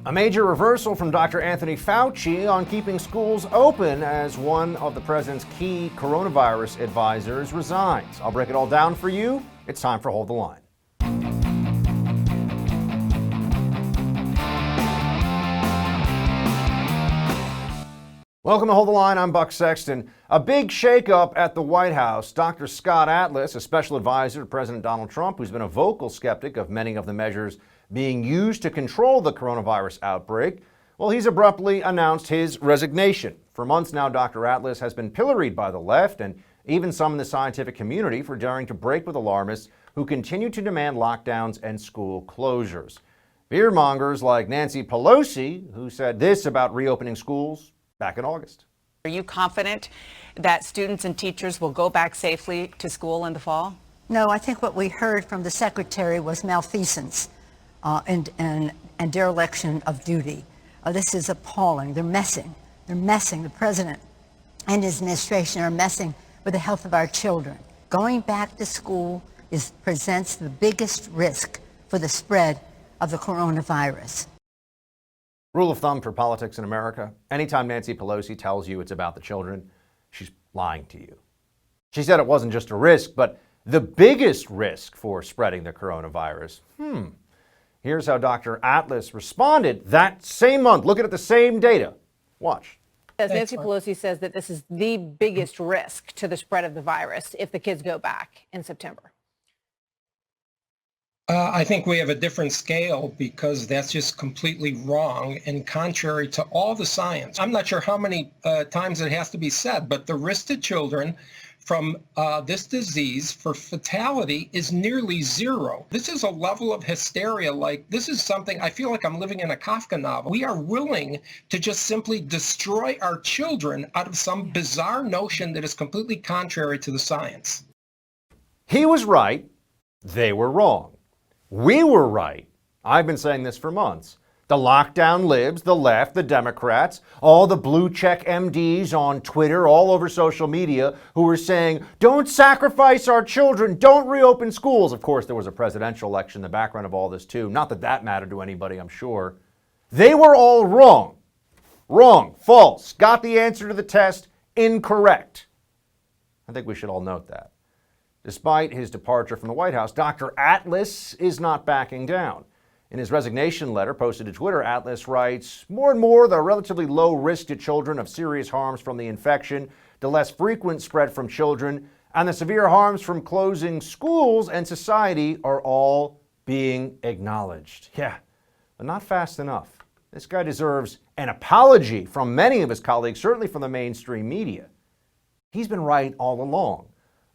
A major reversal from Dr. Anthony Fauci on keeping schools open as one of the president's key coronavirus advisors resigns. I'll break it all down for you. It's time for Hold the Line. Welcome to Hold the Line. I'm Buck Sexton. A big shakeup at the White House. Dr. Scott Atlas, a special advisor to President Donald Trump, who's been a vocal skeptic of many of the measures being used to control the coronavirus outbreak, well, he's abruptly announced his resignation. For months now, Dr. Atlas has been pilloried by the left and even some in the scientific community for daring to break with alarmists who continue to demand lockdowns and school closures. Fearmongers like Nancy Pelosi, who said this about reopening schools back in August. Are you confident that students and teachers will go back safely to school in the fall? No, I think what we heard from the secretary was malfeasance and dereliction of duty. This is appalling. They're messing. The president and his administration are messing with the health of our children. Going back to school presents the biggest risk for the spread of the coronavirus. Rule of thumb for politics in America: anytime Nancy Pelosi tells you it's about the children, she's lying to you. She said it wasn't just a risk, but the biggest risk for spreading the coronavirus. Here's how Dr. Atlas responded that same month, looking at the same data. Watch. As Nancy Pelosi says that this is the biggest risk to the spread of the virus if the kids go back in September. I think we have a different scale because that's just completely wrong and contrary to all the science. I'm not sure how many times it has to be said, but the risk to children from this disease for fatality is nearly zero. This is a level of hysteria. Like, this is something I feel like I'm living in a Kafka novel. We are willing to just simply destroy our children out of some bizarre notion that is completely contrary to the science. He was right. They were wrong. We were right. I've been saying this for months. The lockdown libs, the left, the Democrats, all the blue check MDs on Twitter, all over social media, who were saying, don't sacrifice our children, don't reopen schools. Of course, there was a presidential election in the background of all this too. Not that that mattered to anybody, I'm sure. They were all wrong. Wrong, false, got the answer to the test incorrect. I think we should all note that. Despite his departure from the White House, Dr. Atlas is not backing down. In his resignation letter posted to Twitter, Atlas writes, more and more, the relatively low risk to children of serious harms from the infection, the less frequent spread from children, and the severe harms from closing schools and society are all being acknowledged. Yeah, but not fast enough. This guy deserves an apology from many of his colleagues, certainly from the mainstream media. He's been right all along.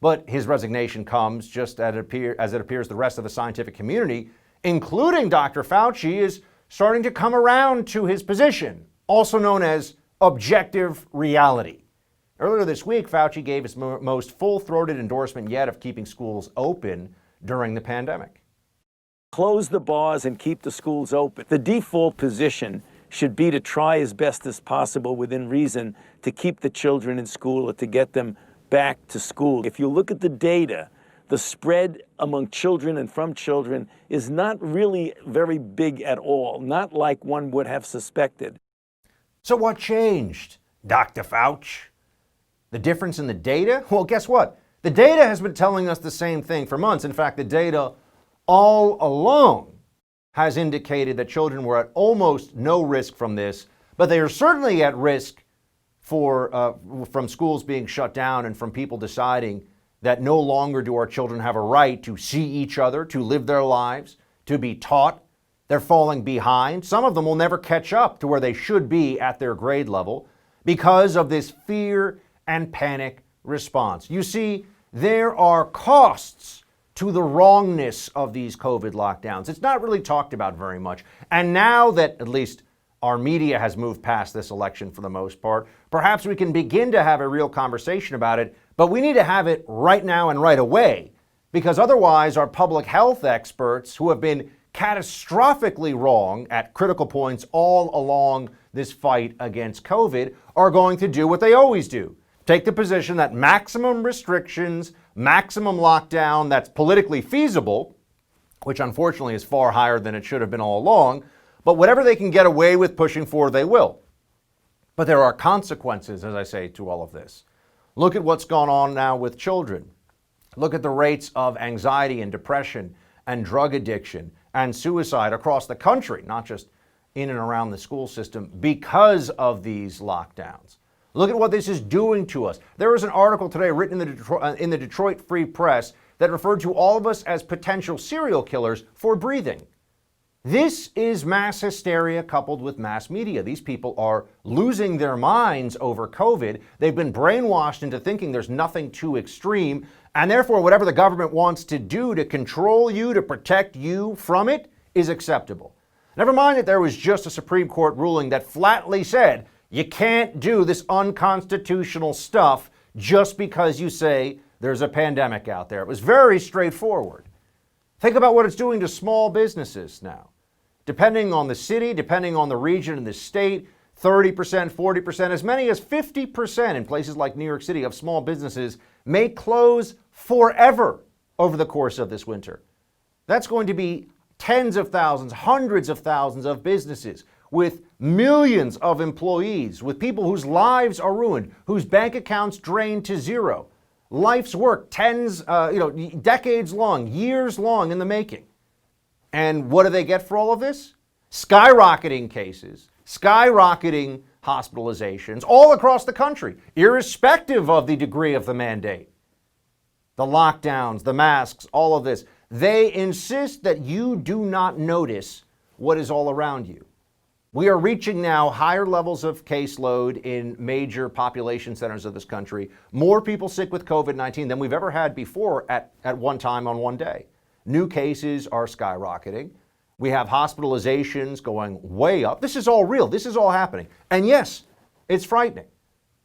But his resignation comes just as it appears the rest of the scientific community, including Dr. Fauci, is starting to come around to his position, also known as objective reality. Earlier this week, Fauci gave his most full-throated endorsement yet of keeping schools open during the pandemic. Close the bars and keep the schools open. The default position should be to try as best as possible within reason to keep the children in school or to get them back to school. If you look at the data, the spread among children and from children is not really very big at all, not like one would have suspected. So what changed, Dr. Fauci? The difference in the data? Well, guess what? The data has been telling us the same thing for months. In fact, the data all along has indicated that children were at almost no risk from this, but they are certainly at risk from schools being shut down and from people deciding that no longer do our children have a right to see each other, to live their lives, to be taught. They're falling behind. Some of them will never catch up to where they should be at their grade level because of this fear and panic response. You see, there are costs to the wrongness of these COVID lockdowns. It's not really talked about very much. And now that at least our media has moved past this election for the most part, perhaps we can begin to have a real conversation about it, but we need to have it right now and right away, because otherwise our public health experts, who have been catastrophically wrong at critical points all along this fight against COVID, are going to do what they always do. Take the position that maximum restrictions, maximum lockdown that's politically feasible, which unfortunately is far higher than it should have been all along, But whatever they can get away with pushing for, they will. But there are consequences, as I say, to all of this. Look at what's gone on now with children. Look at the rates of anxiety and depression and drug addiction and suicide across the country, not just in and around the school system, because of these lockdowns. Look at what this is doing to us. There was an article today written in the Detroit Free Press that referred to all of us as potential serial killers for breathing. This is mass hysteria coupled with mass media. These people are losing their minds over COVID. They've been brainwashed into thinking there's nothing too extreme, and therefore whatever the government wants to do to control you, to protect you from it, is acceptable. Never mind that there was just a Supreme Court ruling that flatly said you can't do this unconstitutional stuff just because you say there's a pandemic out there. It was very straightforward. Think about what it's doing to small businesses now. Depending on the city, depending on the region and the state, 30%, 40%, as many as 50% in places like New York City of small businesses may close forever over the course of this winter. That's going to be tens of thousands, hundreds of thousands of businesses with millions of employees, with people whose lives are ruined, whose bank accounts drained to zero. Life's work, decades long, years long in the making. And what do they get for all of this? Skyrocketing cases, skyrocketing hospitalizations all across the country, irrespective of the degree of the mandate. The lockdowns, the masks, all of this. They insist that you do not notice what is all around you. We are reaching now higher levels of caseload in major population centers of this country. More people sick with COVID-19 than we've ever had before at one time on one day. New cases are skyrocketing. We have hospitalizations going way up. This is all real. This is all happening. And yes, it's frightening.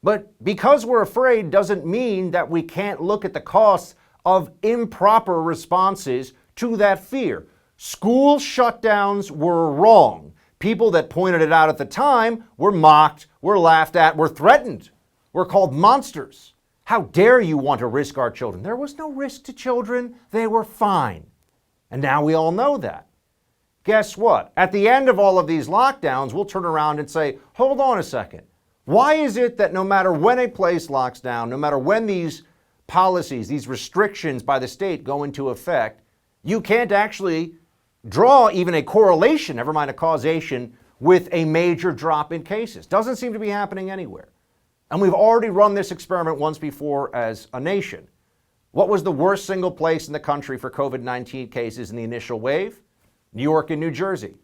But because we're afraid doesn't mean that we can't look at the costs of improper responses to that fear. School shutdowns were wrong. People that pointed it out at the time were mocked, were laughed at, were threatened, were called monsters. How dare you want to risk our children? There was no risk to children. They were fine. And now we all know that. Guess what? At the end of all of these lockdowns, we'll turn around and say, hold on a second. Why is it that no matter when a place locks down, no matter when these policies, these restrictions by the state go into effect, you can't actually draw even a correlation, never mind a causation, with a major drop in cases? Doesn't seem to be happening anywhere. And we've already run this experiment once before as a nation. What was the worst single place in the country for COVID-19 cases in the initial wave? New York and New Jersey.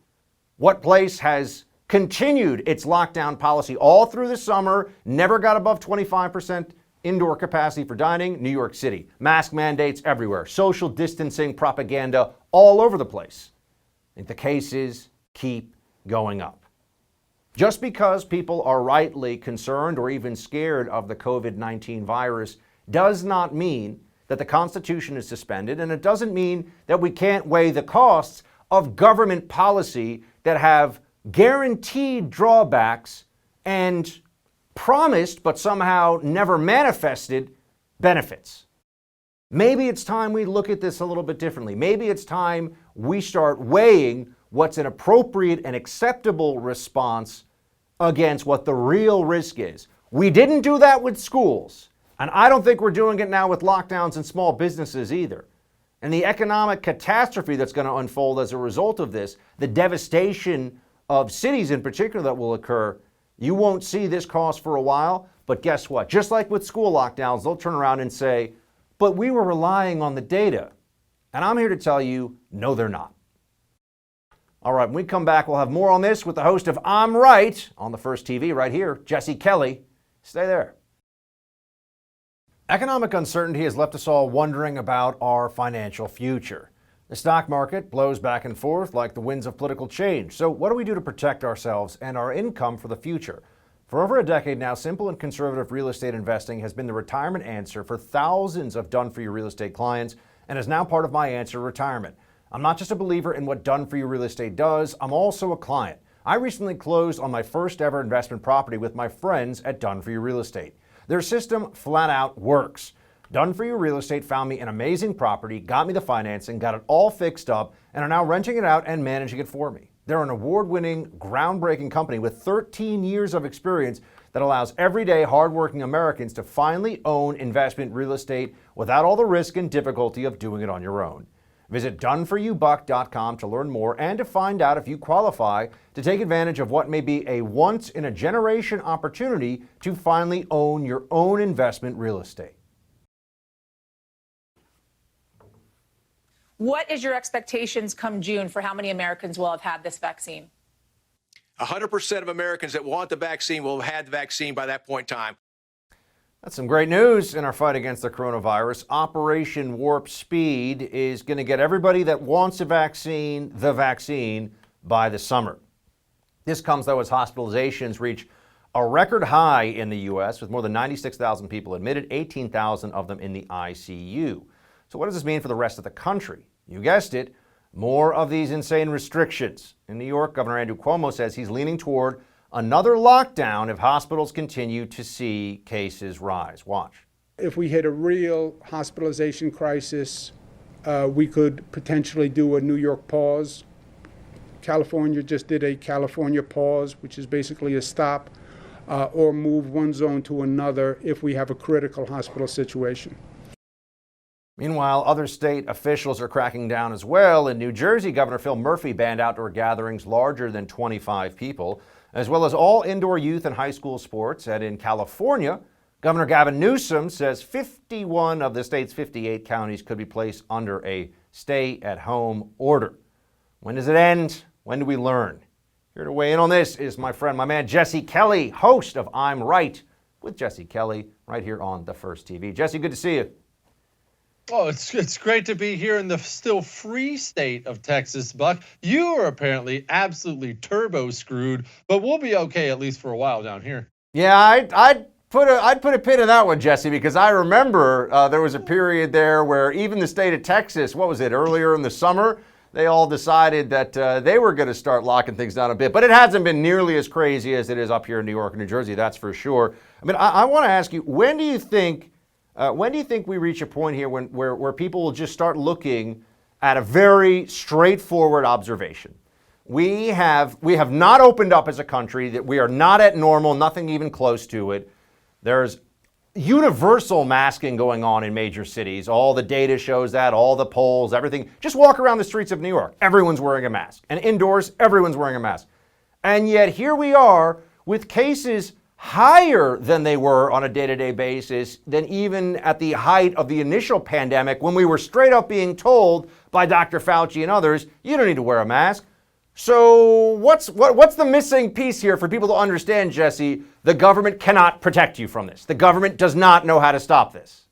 What place has continued its lockdown policy all through the summer, never got above 25% indoor capacity for dining? New York City. Mask mandates everywhere. Social distancing propaganda all over the place. And the cases keep going up. Just because people are rightly concerned or even scared of the COVID-19 virus does not mean that the Constitution is suspended, and it doesn't mean that we can't weigh the costs of government policy that have guaranteed drawbacks and promised but somehow never manifested benefits. Maybe it's time we look at this a little bit differently. Maybe it's time we start weighing what's an appropriate and acceptable response against what the real risk is. We didn't do that with schools, and I don't think we're doing it now with lockdowns and small businesses either. And the economic catastrophe that's going to unfold as a result of this, the devastation of cities in particular that will occur, you won't see this cost for a while. But guess what? Just like with school lockdowns, they'll turn around and say, but we were relying on the data. And I'm here to tell you, no, they're not. All right, when we come back, we'll have more on this with the host of I'm Right on the First TV right here, Jesse Kelly. Stay there. Economic uncertainty has left us all wondering about our financial future. The stock market blows back and forth like the winds of political change. So what do we do to protect ourselves and our income for the future? For over a decade now, simple and conservative real estate investing has been the retirement answer for thousands of done-for-you real estate clients and is now part of my answer to retirement. I'm not just a believer in what done-for-you real estate does, I'm also a client. I recently closed on my first ever investment property with my friends at Done-For-You Real Estate. Their system flat out works. Done-For-You Real Estate found me an amazing property, got me the financing, got it all fixed up, and are now renting it out and managing it for me. They're an award-winning, groundbreaking company with 13 years of experience that allows everyday, hardworking Americans to finally own investment real estate without all the risk and difficulty of doing it on your own. Visit doneforyoubuck.com to learn more and to find out if you qualify to take advantage of what may be a once-in-a-generation opportunity to finally own your own investment real estate. What is your expectations come June for how many Americans will have had this vaccine? 100% of Americans that want the vaccine will have had the vaccine by that point in time. That's some great news in our fight against the coronavirus. Operation Warp Speed is going to get everybody that wants a vaccine the vaccine by the summer. This comes, though, as hospitalizations reach a record high in the U.S., with more than 96,000 people admitted, 18,000 of them in the ICU. So what does this mean for the rest of the country? You guessed it, more of these insane restrictions. In New York, Governor Andrew Cuomo says he's leaning toward another lockdown if hospitals continue to see cases rise. Watch. If we hit a real hospitalization crisis, we could potentially do a New York pause. California just did a California pause, which is basically a stop, or move one zone to another if we have a critical hospital situation. Meanwhile, other state officials are cracking down as well. In New Jersey, Governor Phil Murphy banned outdoor gatherings larger than 25 people, as well as all indoor youth and high school sports. And in California, Governor Gavin Newsom says 51 of the state's 58 counties could be placed under a stay-at-home order. When does it end? When do we learn? Here to weigh in on this is my friend, my man, Jesse Kelly, host of I'm Right with Jesse Kelly, right here on The First TV. Jesse, good to see you. Oh, it's great to be here in the still free state of Texas, Buck. You are apparently absolutely turbo screwed, but we'll be okay at least for a while down here. Yeah, I'd put a pin in that one, Jesse, because I remember there was a period there where even the state of Texas, what was it, earlier in the summer, they all decided that they were going to start locking things down a bit. But it hasn't been nearly as crazy as it is up here in New York and New Jersey, that's for sure. I mean, I want to ask you, when do you think we reach a point here where people will just start looking at a very straightforward observation? We have not opened up as a country, that we are not at normal, nothing even close to it. There's universal masking going on in major cities. All the data shows that, all the polls, everything. Just walk around the streets of New York. Everyone's wearing a mask. And indoors, everyone's wearing a mask. And yet here we are with cases higher than they were on a day-to-day basis than even at the height of the initial pandemic, when we were straight up being told by Dr. Fauci and others, you don't need to wear a mask. So what's the missing piece here for people to understand, Jesse? The government cannot protect you from this. The government does not know how to stop this.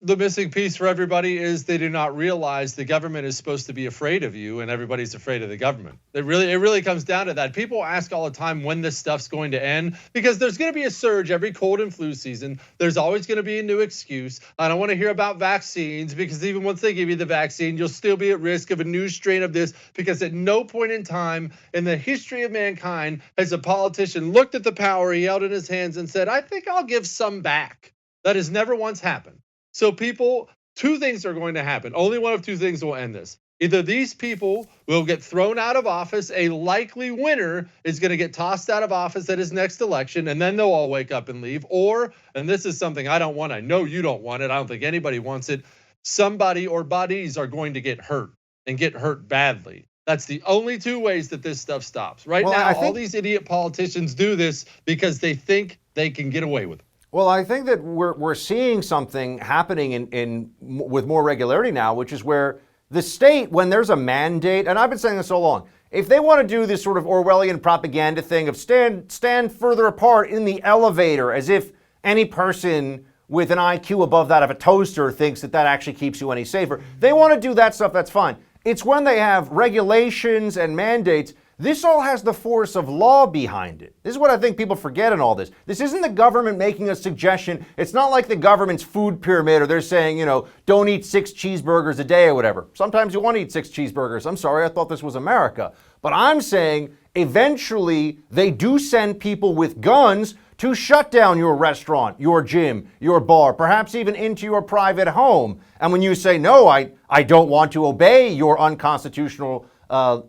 The missing piece for everybody is they do not realize the government is supposed to be afraid of you, and everybody's afraid of the government. It really comes down to that. People ask all the time when this stuff's going to end, because there's going to be a surge every cold and flu season. There's always going to be a new excuse. I don't want to hear about vaccines, because even once they give you the vaccine, you'll still be at risk of a new strain of this, because at no point in time in the history of mankind has a politician looked at the power he held in his hands and said, I think I'll give some back. That has never once happened. So people, two things are going to happen. Only one of two things will end this. Either these people will get thrown out of office, a likely winner is going to get tossed out of office at his next election, and then they'll all wake up and leave. Or, and this is something I don't want, I know you don't want it, I don't think anybody wants it, somebody or bodies are going to get hurt, and get hurt badly. That's the only two ways that this stuff stops. Right now, all these idiot politicians do this because they think they can get away with it. Well, I think that we're seeing something happening with more regularity now, which is where the state, when there's a mandate, and I've been saying this so long, if they want to do this sort of Orwellian propaganda thing of stand further apart in the elevator, as if any person with an IQ above that of a toaster thinks that actually keeps you any safer. They want to do that stuff, that's fine. It's when they have regulations and mandates. This all has the force of law behind it. This is what I think people forget in all this. This isn't the government making a suggestion. It's not like the government's food pyramid, or they're saying, don't eat 6 cheeseburgers a day or whatever. Sometimes you want to eat 6 cheeseburgers. I'm sorry, I thought this was America. But I'm saying eventually they do send people with guns to shut down your restaurant, your gym, your bar, perhaps even into your private home. And when you say, no, I don't want to obey your unconstitutional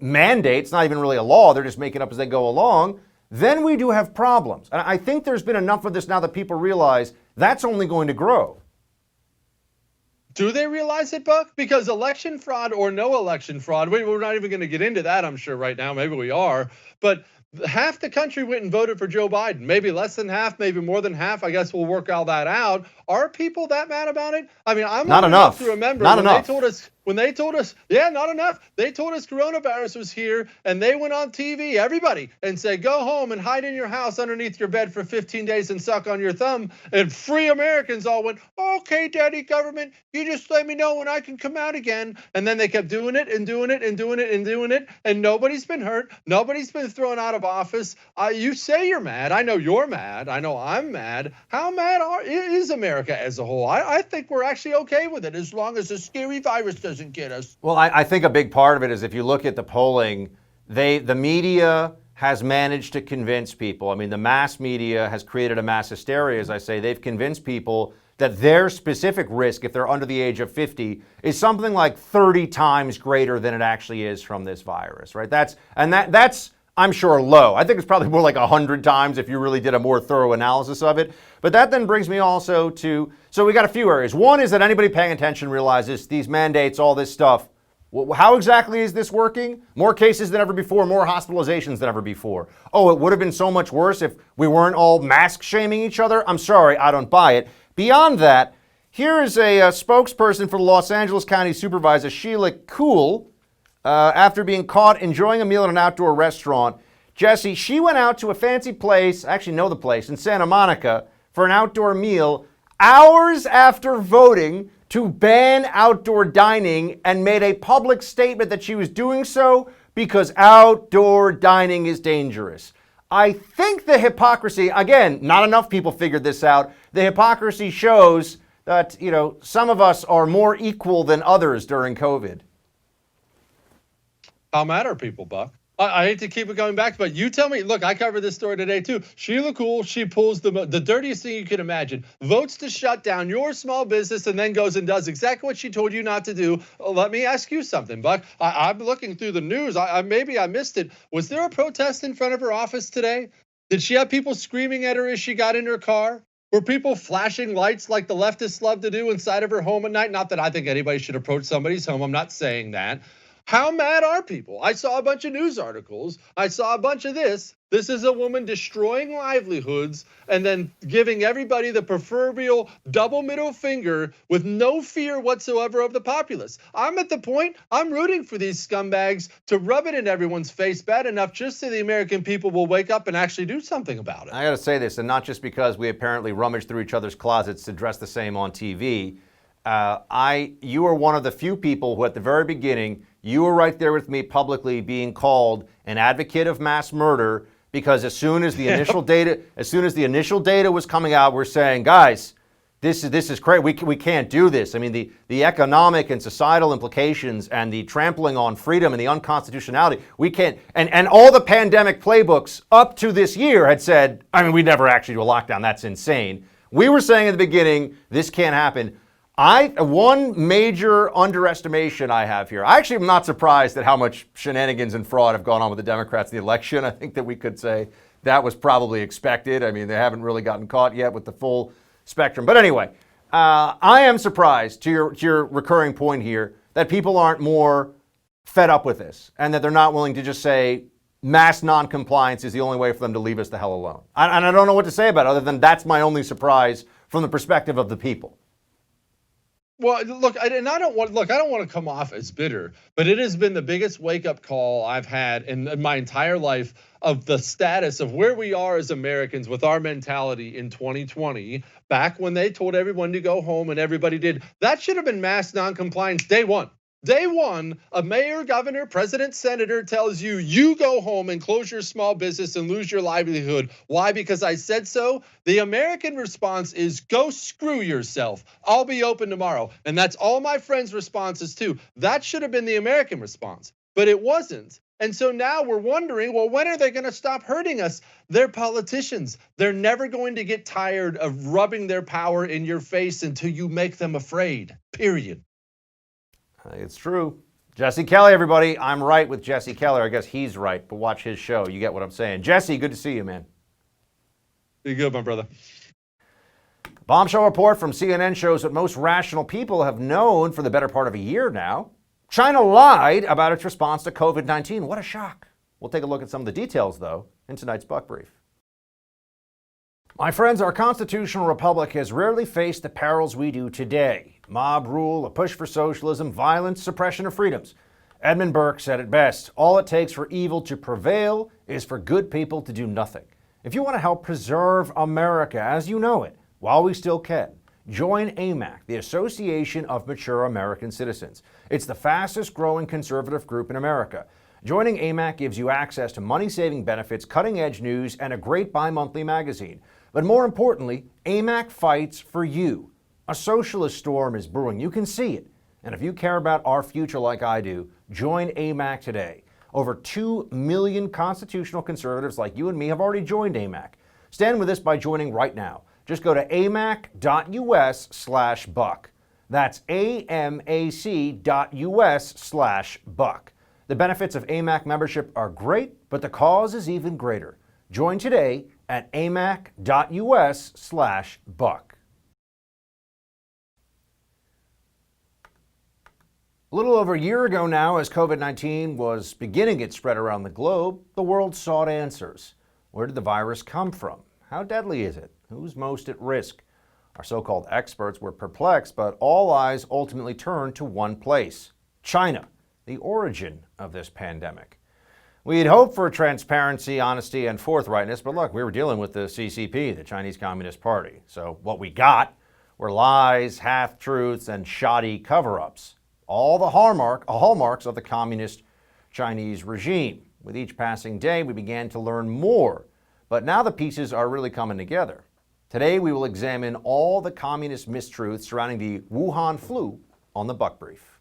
mandate, it's not even really a law, they're just making up as they go along, then we do have problems. And I think there's been enough of this now that people realize that's only going to grow. Do they realize it, Buck? Because election fraud or no election fraud, we're not even going to get into that, I'm sure, right now. Maybe we are. But half the country went and voted for Joe Biden. Maybe less than half, maybe more than half. I guess we'll work all that out. Are people that mad about it? I mean, I'm not enough to remember not when enough. they told us, yeah, not enough. They told us coronavirus was here, and they went on TV, everybody, and said, go home and hide in your house underneath your bed for 15 days and suck on your thumb. And free Americans all went, okay, daddy government, you just let me know when I can come out again. And then they kept doing it and doing it and doing it and doing it, and nobody's been hurt. Nobody's been thrown out of office. You say you're mad. I know you're mad. I know I'm mad. How mad is America as a whole? I think we're actually okay with it as long as the scary virus doesn't get us. Well, I think a big part of it is if you look at the polling, the media has managed to convince people. I mean, the mass media has created a mass hysteria, as I say. They've convinced people that their specific risk, if they're under the age of 50, is something like 30 times greater than it actually is from this virus, right? That's I'm sure low. I think it's probably more like 100 times if you really did a more thorough analysis of it. But that then brings me also to, so we got a few areas. One is that anybody paying attention realizes these mandates, all this stuff, how exactly is this working? More cases than ever before, more hospitalizations than ever before. Oh, it would have been so much worse if we weren't all mask shaming each other? I'm sorry, I don't buy it. Beyond that, here is a spokesperson for the Los Angeles County Supervisor, Sheila Kuhl, after being caught enjoying a meal at an outdoor restaurant. Jesse, she went out to a fancy place, I actually know the place, in Santa Monica for an outdoor meal hours after voting to ban outdoor dining and made a public statement that she was doing so because outdoor dining is dangerous. I think the hypocrisy, again, not enough people figured this out. The hypocrisy shows that, some of us are more equal than others during COVID. How mad are people, Buck? I hate to keep it going back, but you tell me. Look, I covered this story today too. Sheila Kuhl, she pulls the dirtiest thing you can imagine. Votes to shut down your small business and then goes and does exactly what she told you not to do. Let me ask you something, Buck. I'm looking through the news. Maybe I missed it. Was there a protest in front of her office today? Did she have people screaming at her as she got in her car? Were people flashing lights like the leftists love to do inside of her home at night? Not that I think anybody should approach somebody's home. I'm not saying that. How mad are people? I saw a bunch of news articles. I saw a bunch of this. This is a woman destroying livelihoods and then giving everybody the proverbial double middle finger with no fear whatsoever of the populace. I'm at the point, I'm rooting for these scumbags to rub it in everyone's face bad enough just so the American people will wake up and actually do something about it. I gotta say this, and not just because we apparently rummage through each other's closets to dress the same on TV. You are one of the few people who at the very beginning, you were right there with me publicly being called an advocate of mass murder because as soon as the initial data was coming out, we're saying, guys, this is crazy. We can't do this. I mean, the economic and societal implications and the trampling on freedom and the unconstitutionality, we can't. And all the pandemic playbooks up to this year had said, I mean, we never actually do a lockdown. That's insane. We were saying at the beginning, this can't happen. One major underestimation I have here. I actually am not surprised at how much shenanigans and fraud have gone on with the Democrats in the election. I think that we could say that was probably expected. I mean, they haven't really gotten caught yet with the full spectrum. But anyway, I am surprised to your recurring point here that people aren't more fed up with this and that they're not willing to just say mass non-compliance is the only way for them to leave us the hell alone. And I don't know what to say about it other than that's my only surprise from the perspective of the people. Well, look, I don't want to come off as bitter, but it has been the biggest wake-up call I've had in my entire life of the status of where we are as Americans with our mentality in 2020, back when they told everyone to go home and everybody did. That should have been mass non-compliance day one. Day one, a mayor, governor, president, senator tells you, you go home and close your small business and lose your livelihood. Why? Because I said so? The American response is go screw yourself. I'll be open tomorrow. And that's all my friends' responses too. That should have been the American response, but it wasn't. And so now we're wondering, well, when are they going to stop hurting us? They're politicians. They're never going to get tired of rubbing their power in your face until you make them afraid, period. It's true. Jesse Kelly, everybody. I'm right with Jesse Kelly. I guess he's right, but watch his show. You get what I'm saying. Jesse, good to see you, man. Be good, my brother. Bombshell report from CNN shows what most rational people have known for the better part of a year now. China lied about its response to COVID-19. What a shock. We'll take a look at some of the details, though, in tonight's Buck Brief. My friends, our constitutional republic has rarely faced the perils we do today. Mob rule, a push for socialism, violence, suppression of freedoms. Edmund Burke said it best, all it takes for evil to prevail is for good people to do nothing. If you want to help preserve America as you know it, while we still can, join AMAC, the Association of Mature American Citizens. It's the fastest growing conservative group in America. Joining AMAC gives you access to money-saving benefits, cutting-edge news, and a great bi-monthly magazine. But more importantly, AMAC fights for you. A socialist storm is brewing. You can see it. And if you care about our future like I do, join AMAC today. Over 2 million constitutional conservatives like you and me have already joined AMAC. Stand with us by joining right now. Just go to amac.us/buck. That's amac.us/buck. The benefits of AMAC membership are great, but the cause is even greater. Join today at amac.us/buck. A little over a year ago now, as COVID-19 was beginning its spread around the globe, the world sought answers. Where did the virus come from? How deadly is it? Who's most at risk? Our so-called experts were perplexed, but all eyes ultimately turned to one place: China, the origin of this pandemic. We had hoped for transparency, honesty, and forthrightness, but look, we were dealing with the CCP, the Chinese Communist Party. So what we got were lies, half-truths, and shoddy cover-ups. All the hallmarks of the communist Chinese regime. With each passing day, we began to learn more, but now the pieces are really coming together. Today, we will examine all the communist mistruths surrounding the Wuhan flu on the Buck Brief.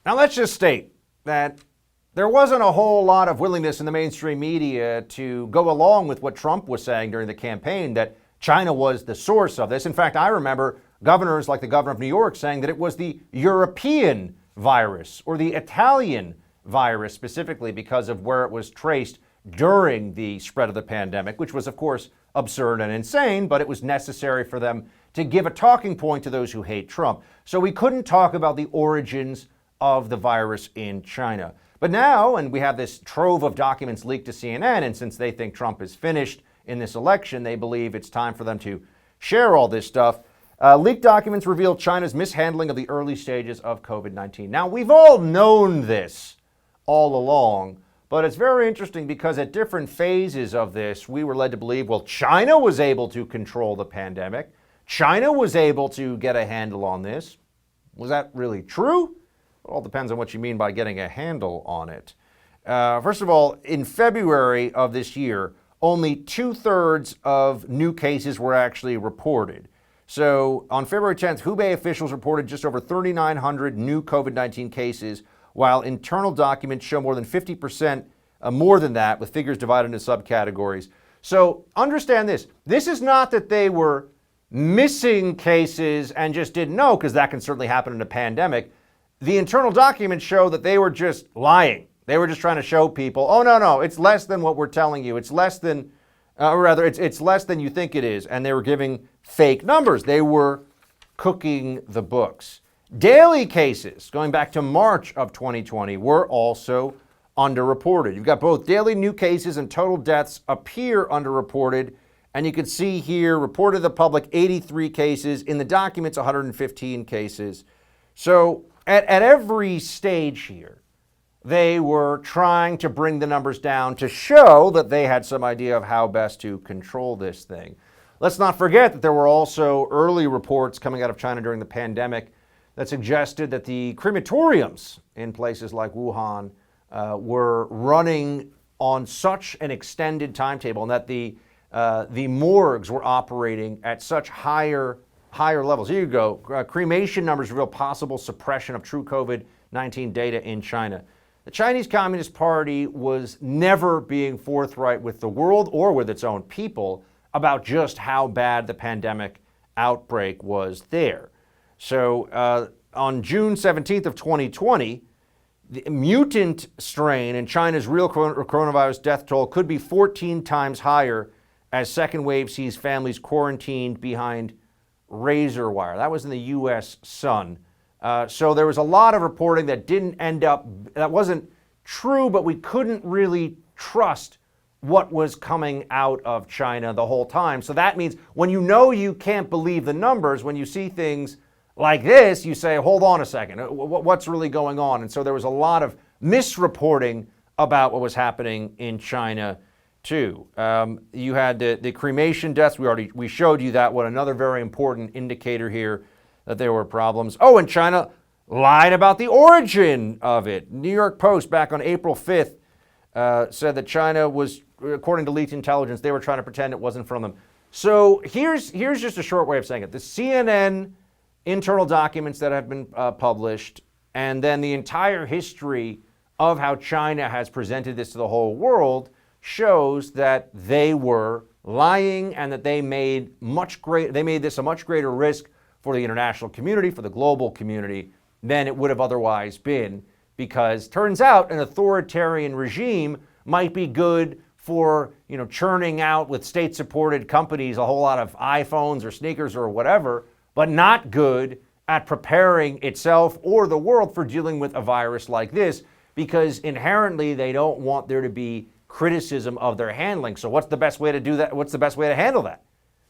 Now, let's just state that there wasn't a whole lot of willingness in the mainstream media to go along with what Trump was saying during the campaign, that China was the source of this. In fact, I remember governors like the governor of New York saying that it was the European virus or the Italian virus specifically because of where it was traced during the spread of the pandemic, which was, of course, absurd and insane, but it was necessary for them to give a talking point to those who hate Trump. So we couldn't talk about the origins of the virus in China. But now, and we have this trove of documents leaked to CNN, and since they think Trump is finished in this election, they believe it's time for them to share all this stuff. Leaked documents reveal China's mishandling of the early stages of COVID-19. Now, we've all known this all along, but it's very interesting because at different phases of this, we were led to believe, well, China was able to control the pandemic. China was able to get a handle on this. Was that really true? It all depends on what you mean by getting a handle on it. First of all, in February of this year, only 2/3 of new cases were actually reported. So on February 10th, Hubei officials reported just over 3,900 new COVID-19 cases, while internal documents show more than 50% more than that, with figures divided into subcategories. So understand this. This is not that they were missing cases and just didn't know, because that can certainly happen in a pandemic. The internal documents show that they were just lying. They were just trying to show people, oh, no, it's less than what we're telling you. It's less than, it's less than you think it is. And they were giving fake numbers. They were cooking the books. Daily cases, going back to March of 2020, were also underreported. You've got both daily new cases and total deaths appear underreported. And you can see here, reported to the public, 83 cases. In the documents, 115 cases. So at every stage here, they were trying to bring the numbers down to show that they had some idea of how best to control this thing. Let's not forget that there were also early reports coming out of China during the pandemic that suggested that the crematoriums in places like Wuhan were running on such an extended timetable, and that the morgues were operating at such higher levels. Here you go. Cremation numbers reveal possible suppression of true COVID-19 data in China. The Chinese Communist Party was never being forthright with the world or with its own people about just how bad the pandemic outbreak was there. So on June 17th of 2020, the mutant strain in China's real coronavirus death toll could be 14 times higher as second wave sees families quarantined behind razor wire. That was in the U.S. Sun. So there was a lot of reporting that that wasn't true, but we couldn't really trust what was coming out of China the whole time. So that means when you can't believe the numbers, when you see things like this, you say, hold on a second, what's really going on? And so there was a lot of misreporting about what was happening in China too. You had the cremation deaths. We showed you that one, another very important indicator here that there were problems. Oh, and China lied about the origin of it. New York Post back on April 5th said that China was, according to leaked intelligence, they were trying to pretend it wasn't from them. So here's just a short way of saying it. The CNN internal documents that have been published, and then the entire history of how China has presented this to the whole world shows that they were lying and that they made this a much greater risk for the international community, for the global community, than it would have otherwise been, because turns out an authoritarian regime might be good for, churning out with state-supported companies a whole lot of iPhones or sneakers or whatever, but not good at preparing itself or the world for dealing with a virus like this, because inherently they don't want there to be criticism of their handling. So what's the best way to do that? What's the best way to handle that?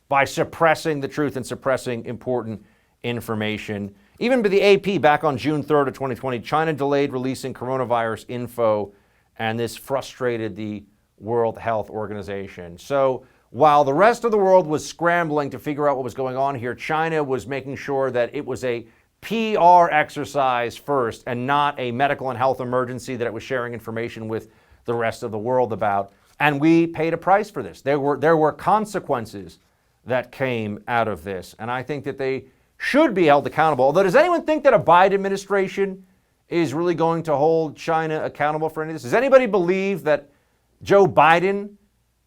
By suppressing the truth and suppressing important information. Even by the AP back on June 3rd of 2020, China delayed releasing coronavirus info, and this frustrated the World Health Organization. So while the rest of the world was scrambling to figure out what was going on here, China was making sure that it was a PR exercise first and not a medical and health emergency that it was sharing information with the rest of the world about. And we paid a price for this. There were consequences that came out of this. And I think that they should be held accountable. Although, does anyone think that a Biden administration is really going to hold China accountable for any of this? Does anybody believe that Joe Biden,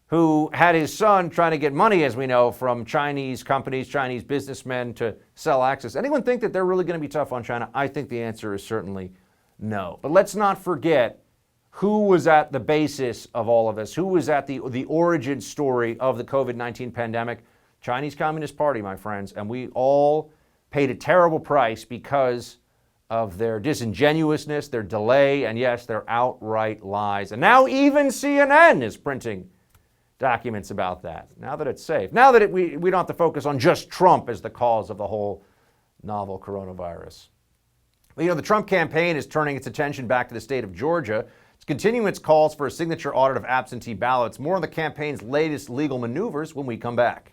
who had his son trying to get money, as we know, from Chinese companies, Chinese businessmen to sell access, anyone think that they're really going to be tough on China? I think the answer is certainly no. But let's not forget who was at the basis of all of this, who was at the origin story of the COVID-19 pandemic. Chinese Communist Party, my friends, and we all paid a terrible price because of their disingenuousness, their delay, and yes, their outright lies. And now even CNN is printing documents about that, now that it's safe. Now that we don't have to focus on just Trump as the cause of the whole novel coronavirus. Well, the Trump campaign is turning its attention back to the state of Georgia. It's continuing its calls for a signature audit of absentee ballots. More on the campaign's latest legal maneuvers when we come back.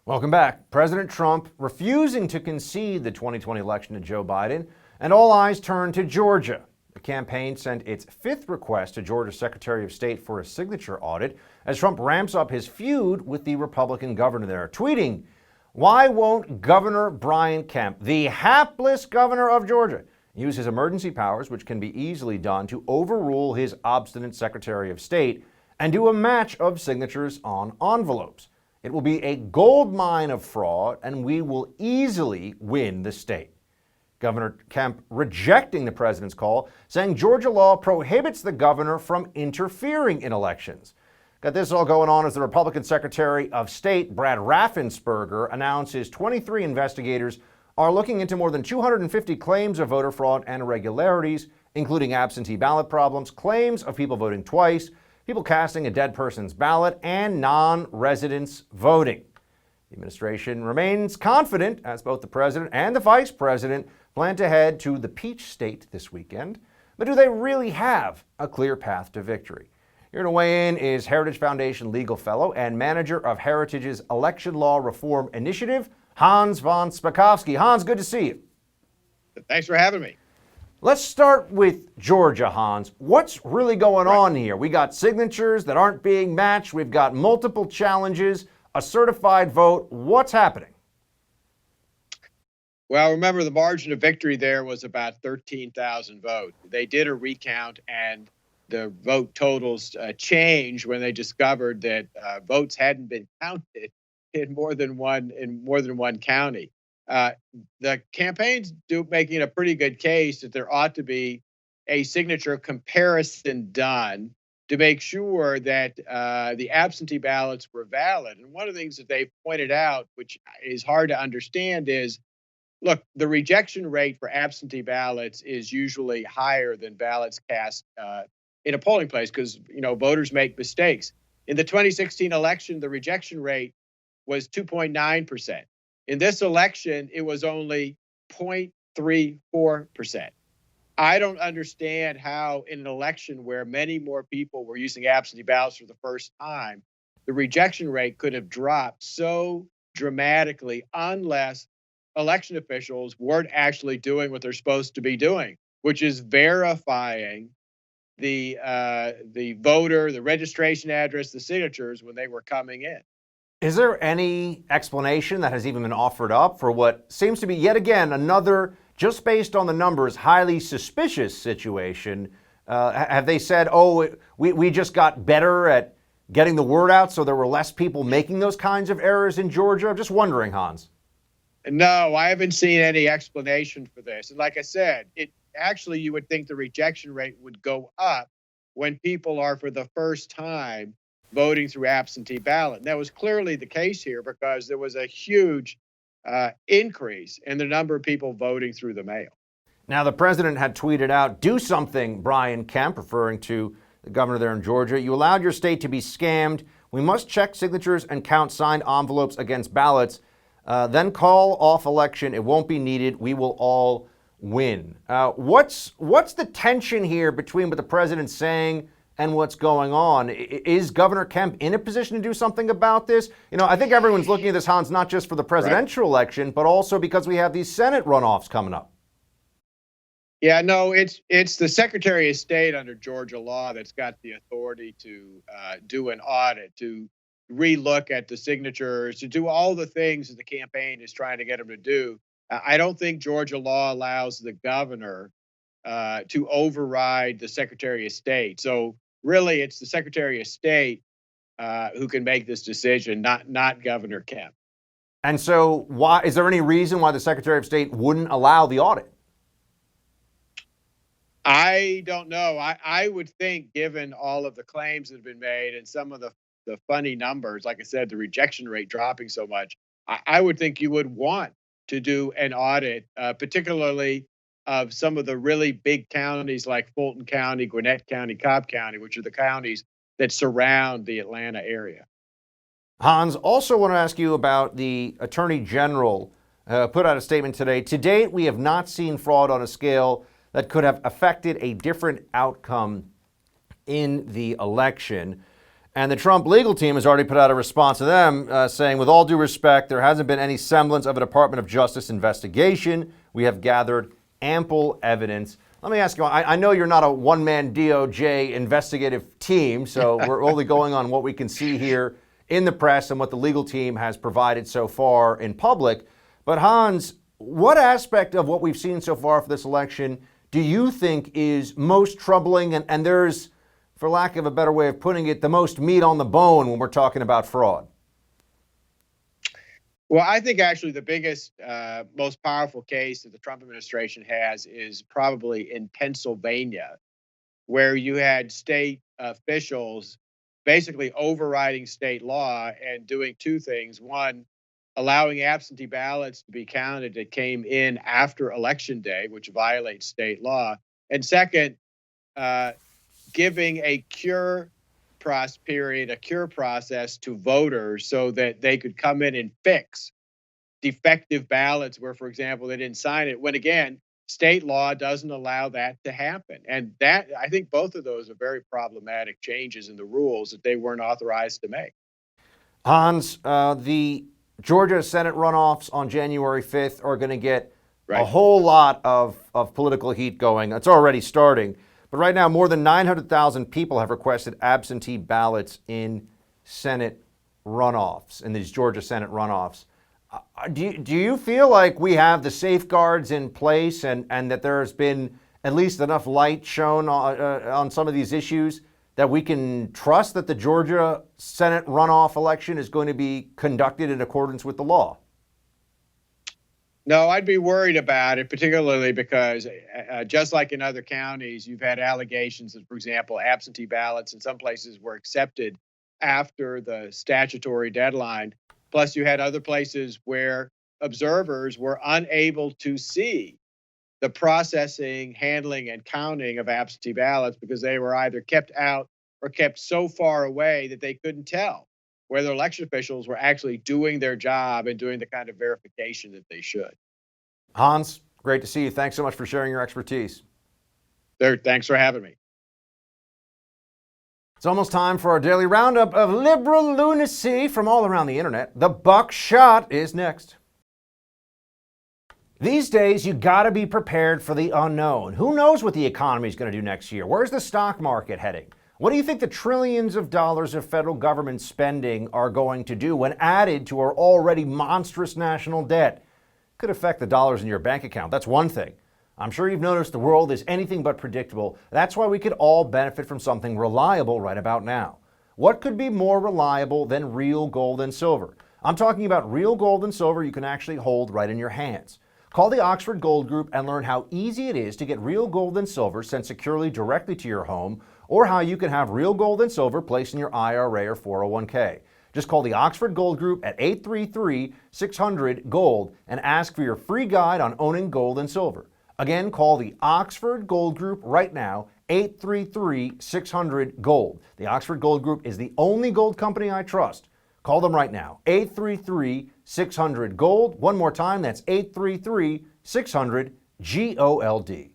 Welcome back. President Trump refusing to concede the 2020 election to Joe Biden, and all eyes turn to Georgia. The campaign sent its fifth request to Georgia's Secretary of State for a signature audit as Trump ramps up his feud with the Republican governor there, tweeting, "Why won't Governor Brian Kemp, the hapless governor of Georgia, use his emergency powers, which can be easily done, to overrule his obstinate Secretary of State and do a match of signatures on envelopes? It will be a gold mine of fraud, and we will easily win the state." Governor Kemp rejecting the president's call, saying Georgia law prohibits the governor from interfering in elections. Got this all going on as the Republican Secretary of State, Brad Raffensperger, announces 23 investigators are looking into more than 250 claims of voter fraud and irregularities, including absentee ballot problems, claims of people voting twice, people casting a dead person's ballot, and non-residents voting. The administration remains confident, as both the president and the vice president plan to head to the Peach State this weekend. But do they really have a clear path to victory? Here to weigh in is Heritage Foundation legal fellow and manager of Heritage's Election Law Reform Initiative, Hans von Spakovsky. Hans, good to see you. Thanks for having me. Let's start with Georgia, Hans. What's really going on here? We got signatures that aren't being matched. We've got multiple challenges, a certified vote. What's happening? Well, remember the margin of victory there was about 13,000 votes. They did a recount, and the vote totals changed when they discovered that votes hadn't been counted in more than one county. The campaign's making a pretty good case that there ought to be a signature comparison done to make sure that the absentee ballots were valid. And one of the things that they pointed out, which is hard to understand, is look, the rejection rate for absentee ballots is usually higher than ballots cast in a polling place because, voters make mistakes. In the 2016 election, the rejection rate was 2.9%. In this election, it was only 0.34%. I don't understand how in an election where many more people were using absentee ballots for the first time, the rejection rate could have dropped so dramatically unless election officials weren't actually doing what they're supposed to be doing, which is verifying the voter, the registration address, the signatures when they were coming in. Is there any explanation that has even been offered up for what seems to be yet again another, just based on the numbers, highly suspicious situation? Have they said, oh, we just got better at getting the word out so there were less people making those kinds of errors in Georgia? I'm just wondering, Hans. No, I haven't seen any explanation for this. And like I said, you would think the rejection rate would go up when people are for the first time voting through absentee ballot. And that was clearly the case here because there was a huge increase in the number of people voting through the mail. Now, the president had tweeted out, do something, Brian Kemp, referring to the governor there in Georgia. You allowed your state to be scammed. We must check signatures and count signed envelopes against ballots. Then call off election. It won't be needed. We will all win. What's the tension here between what the president's saying and what's going on? Is Governor Kemp in a position to do something about this? I think everyone's looking at this, Hans, not just for the presidential election, but also because we have these Senate runoffs coming up. Yeah, no, it's the Secretary of State under Georgia law that's got the authority to do an audit, to relook at the signatures, to do all the things that the campaign is trying to get him to do. I don't think Georgia law allows the governor to override the Secretary of State. So really, it's the Secretary of State who can make this decision, not Governor Kemp. And so is there any reason why the Secretary of State wouldn't allow the audit? I don't know. I would think, given all of the claims that have been made and some of the funny numbers, like I said, the rejection rate dropping so much, I would think you would want to do an audit, particularly of some of the really big counties like Fulton County, Gwinnett County, Cobb County, which are the counties that surround the Atlanta area. Hans, also want to ask you about the Attorney General put out a statement today. To date, we have not seen fraud on a scale that could have affected a different outcome in the election. And the Trump legal team has already put out a response to them saying, with all due respect, there hasn't been any semblance of a Department of Justice investigation. We have gathered ample evidence. Let me ask you, I know you're not a one-man DOJ investigative team, so we're only going on what we can see here in the press and what the legal team has provided so far in public. But Hans, what aspect of what we've seen so far for this election do you think is most troubling and there's, for lack of a better way of putting it, the most meat on the bone when we're talking about fraud? Well, I think actually the biggest, most powerful case that the Trump administration has is probably in Pennsylvania, where you had state officials basically overriding state law and doing two things. One, allowing absentee ballots to be counted that came in after Election Day, which violates state law. And second, giving a cure process to voters so that they could come in and fix defective ballots where, for example, they didn't sign it, when again, state law doesn't allow that to happen. And that, I think both of those are very problematic changes in the rules that they weren't authorized to make. Hans, the Georgia Senate runoffs on January 5th are going to get a whole lot of political heat going. It's already starting. But right now, more than 900,000 people have requested absentee ballots in Senate runoffs, in these Georgia Senate runoffs. Do you feel like we have the safeguards in place and that there has been at least enough light shown on some of these issues that we can trust that the Georgia Senate runoff election is going to be conducted in accordance with the law? No, I'd be worried about it, particularly because just like in other counties, you've had allegations that, for example, absentee ballots in some places were accepted after the statutory deadline. Plus, you had other places where observers were unable to see the processing, handling, and counting of absentee ballots because they were either kept out or kept so far away that they couldn't tell whether election officials were actually doing their job and doing the kind of verification that they should. Hans, great to see you. Thanks so much for sharing your expertise. Thanks for having me. It's almost time for our daily roundup of liberal lunacy from all around the internet. The buckshot is next. These days, you gotta be prepared for the unknown. Who knows what the economy is going to do next year? Where's the stock market heading? What do you think the trillions of dollars of federal government spending are going to do when added to our already monstrous national debt? Could affect the dollars in your bank account. That's one thing. I'm sure you've noticed the world is anything but predictable. That's why we could all benefit from something reliable right about now. What could be more reliable than real gold and silver? I'm talking about real gold and silver you can actually hold right in your hands. Call the Oxford Gold Group and learn how easy it is to get real gold and silver sent securely directly to your home, or how you can have real gold and silver placed in your IRA or 401k. Just call the Oxford Gold Group at 833-600-GOLD and ask for your free guide on owning gold and silver. Again, call the Oxford Gold Group right now, 833-600-GOLD. The Oxford Gold Group is the only gold company I trust. Call them right now, 833-600-GOLD. One more time, that's 833-600-GOLD.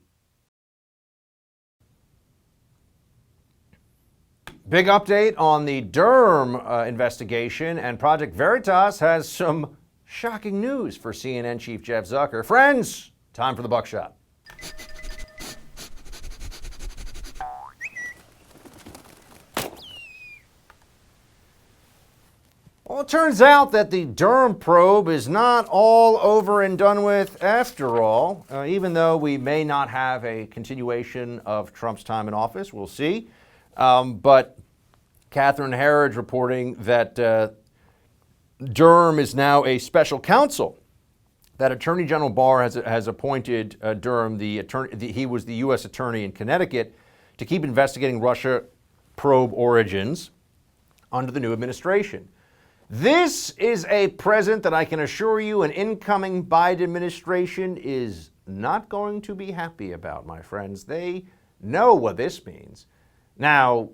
Big update on the Durham investigation, and Project Veritas has some shocking news for CNN Chief Jeff Zucker. Friends, time for the buckshot. Well, it turns out that the Durham probe is not all over and done with after all, even though we may not have a continuation of Trump's time in office. We'll see. But Catherine Herridge reporting that Durham is now a special counsel, that Attorney General Barr has appointed Durham, he was the U.S. attorney in Connecticut, to keep investigating Russia probe origins under the new administration. This is a present that I can assure you an incoming Biden administration is not going to be happy about, my friends. They know what this means. Now,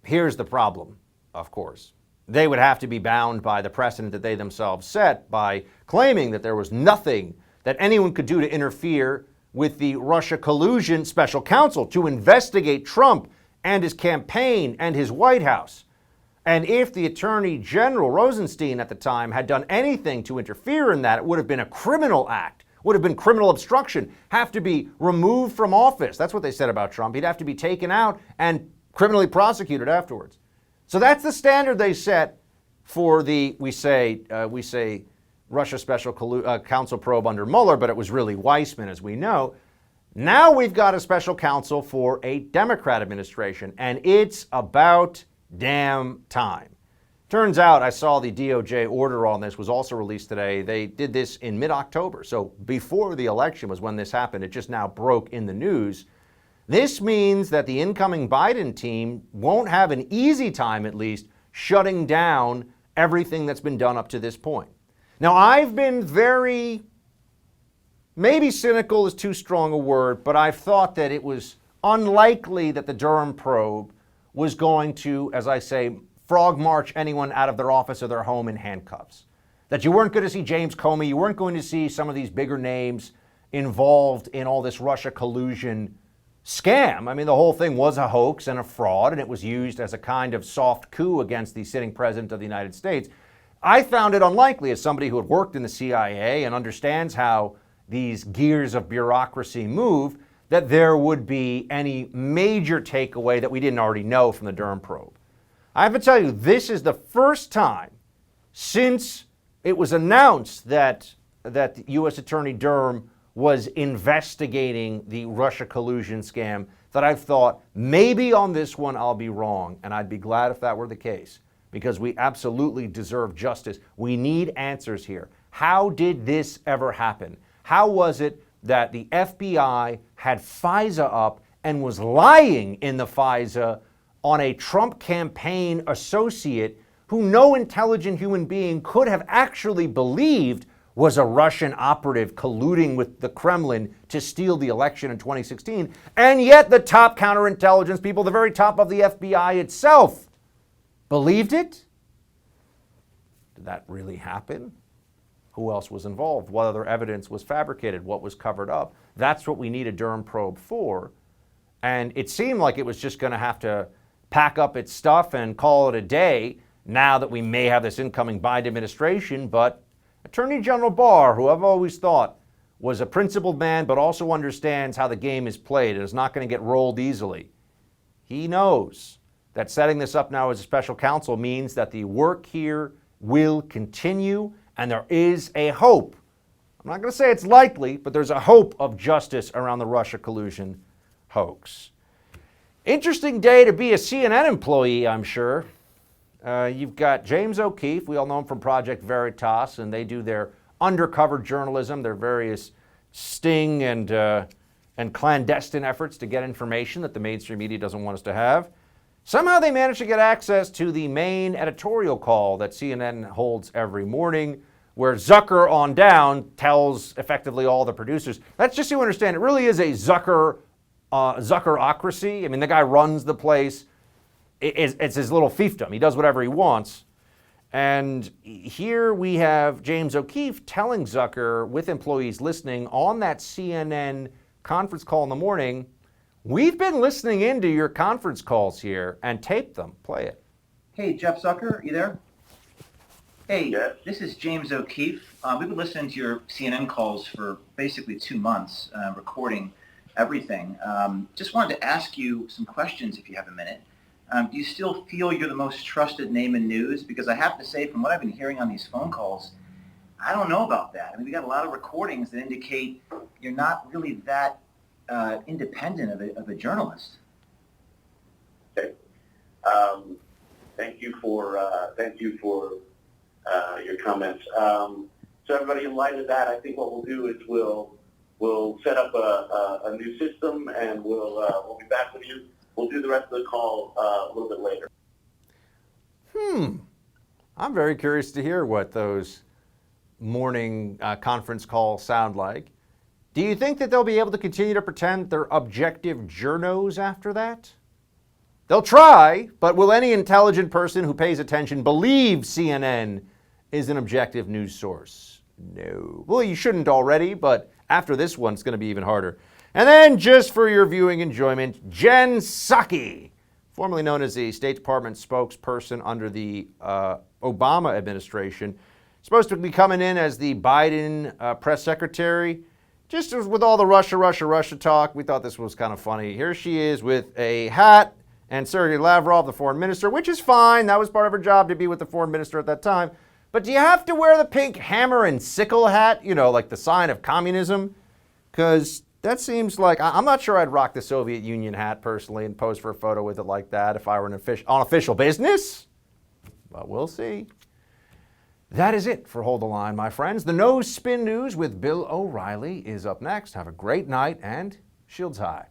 here's the problem, of course. They would have to be bound by the precedent that they themselves set by claiming that there was nothing that anyone could do to interfere with the Russia collusion special counsel to investigate Trump and his campaign and his White House. And if the Attorney General Rosenstein at the time had done anything to interfere in that, it would have been a criminal act, would have been criminal obstruction, have to be removed from office. That's what they said about Trump. He'd have to be taken out and criminally prosecuted afterwards. So that's the standard they set for the, we say Russia special counsel probe under Mueller, but it was really Weissman, as we know. Now we've got a special counsel for a Democrat administration, and it's about damn time. Turns out, I saw the DOJ order on this was also released today. They did this in mid-October, so before the election was when this happened. It just now broke in the news. This means that the incoming Biden team won't have an easy time, at least, shutting down everything that's been done up to this point. Now, I've been very, maybe cynical is too strong a word, but I've thought that it was unlikely that the Durham probe was going to, as I say, frog march anyone out of their office or their home in handcuffs. That you weren't going to see James Comey, you weren't going to see some of these bigger names involved in all this Russia collusion scam. I mean, the whole thing was a hoax and a fraud, and it was used as a kind of soft coup against the sitting president of the United States. I found it unlikely, as somebody who had worked in the CIA and understands how these gears of bureaucracy move, that there would be any major takeaway that we didn't already know from the Durham probe. I have to tell you, this is the first time since it was announced that U.S. Attorney Durham was investigating the Russia collusion scam that I've thought maybe on this one I'll be wrong, and I'd be glad if that were the case, because we absolutely deserve justice. We need answers here. How did this ever happen? How was it that the FBI had FISA up and was lying in the FISA on a Trump campaign associate who no intelligent human being could have actually believed was a Russian operative colluding with the Kremlin to steal the election in 2016, and yet the top counterintelligence people, the very top of the FBI itself, believed it? Did that really happen? Who else was involved? What other evidence was fabricated? What was covered up? That's what we need a Durham probe for. And it seemed like it was just going to have to pack up its stuff and call it a day now that we may have this incoming Biden administration. But Attorney General Barr, who I've always thought was a principled man but also understands how the game is played and is not going to get rolled easily, he knows that setting this up now as a special counsel means that the work here will continue, and there is a hope. I'm not going to say it's likely, but there's a hope of justice around the Russia collusion hoax. Interesting day to be a CNN employee, I'm sure. You've got James O'Keefe. We all know him from Project Veritas, and they do their undercover journalism, their various sting and clandestine efforts to get information that the mainstream media doesn't want us to have. Somehow they managed to get access to the main editorial call that CNN holds every morning, where Zucker on down tells effectively all the producers. That's just so you understand, it really is a Zuckerocracy. I mean, the guy runs the place. It's his little fiefdom. He does whatever he wants. And here we have James O'Keefe telling Zucker, with employees listening on that CNN conference call in the morning, we've been listening into your conference calls here and taped them. Play it. Hey, Jeff Zucker, you there? Hey, yes. This is James O'Keefe. We've been listening to your CNN calls for basically 2 months, recording everything. Just wanted to ask you some questions if you have a minute. Do you still feel you're the most trusted name in news? Because I have to say, from what I've been hearing on these phone calls, I don't know about that. I mean, we got a lot of recordings that indicate you're not really that independent of a journalist. Okay. Thank you for your comments. So everybody, in light of that, I think what we'll do is we'll set up a new system, and we'll be back with you. We'll do the rest of the call a little bit later. I'm very curious to hear what those morning conference calls sound like. Do you think that they'll be able to continue to pretend they're objective journos after that? They'll try, but will any intelligent person who pays attention believe CNN is an objective news source? No. Well, you shouldn't already, but after this one, it's going to be even harder. And then, just for your viewing enjoyment, Jen Psaki, formerly known as the State Department spokesperson under the Obama administration, supposed to be coming in as the Biden press secretary. Just with all the Russia talk, we thought this was kind of funny. Here she is with a hat and Sergei Lavrov, the foreign minister, which is fine. That was part of her job, to be with the foreign minister at that time. But do you have to wear the pink hammer and sickle hat, you know, like the sign of communism? Because that seems like, I'm not sure I'd rock the Soviet Union hat personally and pose for a photo with it like that if I were on official business. But we'll see. That is it for Hold the Line, my friends. The No Spin News with Bill O'Reilly is up next. Have a great night and shields high.